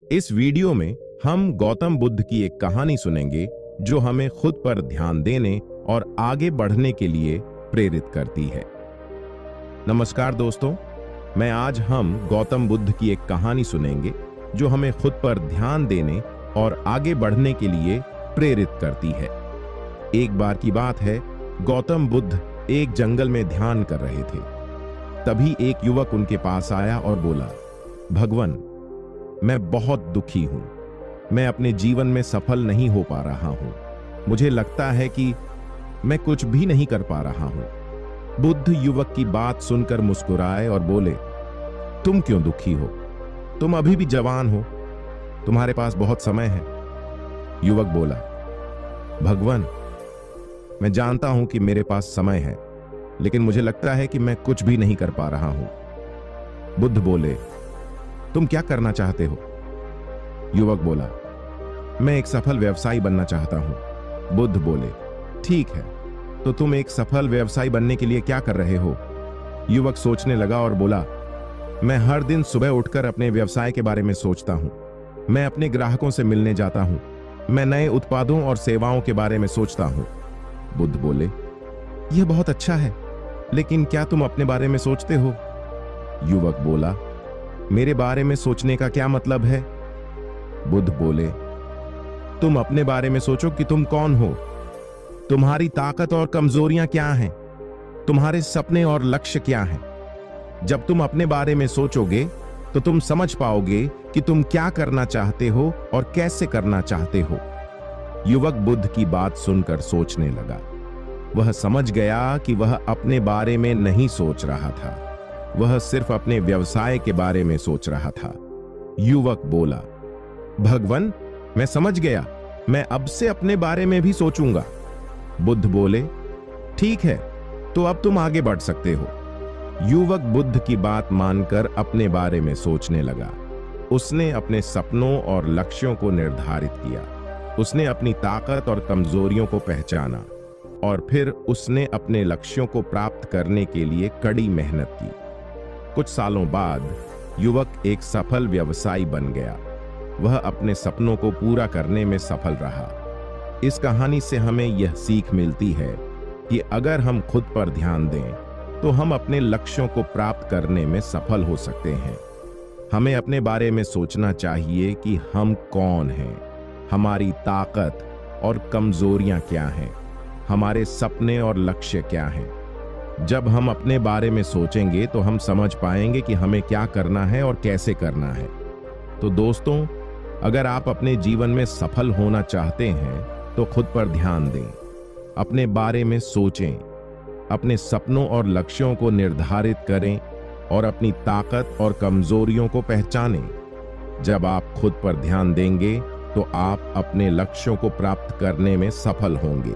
इस वीडियो में हम गौतम बुद्ध की एक कहानी सुनेंगे जो हमें खुद पर ध्यान देने और आगे बढ़ने के लिए प्रेरित करती है। नमस्कार दोस्तों, आज हम गौतम बुद्ध की एक कहानी सुनेंगे जो हमें खुद पर ध्यान देने और आगे बढ़ने के लिए प्रेरित करती है। एक बार की बात है, गौतम बुद्ध एक जंगल में ध्यान कर रहे थे। तभी एक युवक उनके पास आया और बोला, भगवान, मैं बहुत दुखी हूं। मैं अपने जीवन में सफल नहीं हो पा रहा हूं। मुझे लगता है कि मैं कुछ भी नहीं कर पा रहा हूं। बुद्ध युवक की बात सुनकर मुस्कुराए और बोले, तुम क्यों दुखी हो? तुम अभी भी जवान हो, तुम्हारे पास बहुत समय है। युवक बोला, भगवान, मैं जानता हूं कि मेरे पास समय है, लेकिन मुझे लगता है कि मैं कुछ भी नहीं कर पा रहा हूं। बुद्ध बोले, तुम क्या करना चाहते हो? युवक बोला, मैं एक सफल व्यवसायी बनना चाहता हूं। बुद्ध बोले, ठीक है, तो तुम एक सफल व्यवसायी बनने के लिए क्या कर रहे हो? युवक सोचने लगा और बोला, मैं हर दिन सुबह उठकर अपने व्यवसाय के बारे में सोचता हूं। मैं अपने ग्राहकों से मिलने जाता हूं। मैं नए उत्पादों और सेवाओं के बारे में सोचता हूं। बुद्ध बोले, यह बहुत अच्छा है, लेकिन क्या तुम अपने बारे में सोचते हो? युवक बोला, मेरे बारे में सोचने का क्या मतलब है? बुद्ध बोले, तुम अपने बारे में सोचो कि तुम कौन हो, तुम्हारी ताकत और कमजोरियां क्या हैं, तुम्हारे सपने और लक्ष्य क्या हैं। जब तुम अपने बारे में सोचोगे तो तुम समझ पाओगे कि तुम क्या करना चाहते हो और कैसे करना चाहते हो। युवक बुद्ध की बात सुनकर सोचने लगा। वह समझ गया कि वह अपने बारे में नहीं सोच रहा था, वह सिर्फ अपने व्यवसाय के बारे में सोच रहा था। युवक बोला, भगवान, मैं समझ गया, मैं अब से अपने बारे में भी सोचूंगा। बुद्ध बोले, ठीक है, तो अब तुम आगे बढ़ सकते हो। युवक बुद्ध की बात मानकर अपने बारे में सोचने लगा। उसने अपने सपनों और लक्ष्यों को निर्धारित किया। उसने अपनी ताकत और कमजोरियों को पहचाना और फिर उसने अपने लक्ष्यों को प्राप्त करने के लिए कड़ी मेहनत की। कुछ सालों बाद युवक एक सफल व्यवसायी बन गया। वह अपने सपनों को पूरा करने में सफल रहा। इस कहानी से हमें यह सीख मिलती है कि अगर हम खुद पर ध्यान दें तो हम अपने लक्ष्यों को प्राप्त करने में सफल हो सकते हैं। हमें अपने बारे में सोचना चाहिए कि हम कौन हैं, हमारी ताकत और कमजोरियां क्या हैं, हमारे सपने और लक्ष्य क्या हैं। जब हम अपने बारे में सोचेंगे तो हम समझ पाएंगे कि हमें क्या करना है और कैसे करना है। तो दोस्तों, अगर आप अपने जीवन में सफल होना चाहते हैं तो खुद पर ध्यान दें, अपने बारे में सोचें, अपने सपनों और लक्ष्यों को निर्धारित करें और अपनी ताकत और कमजोरियों को पहचानें। जब आप खुद पर ध्यान देंगे तो आप अपने लक्ष्यों को प्राप्त करने में सफल होंगे।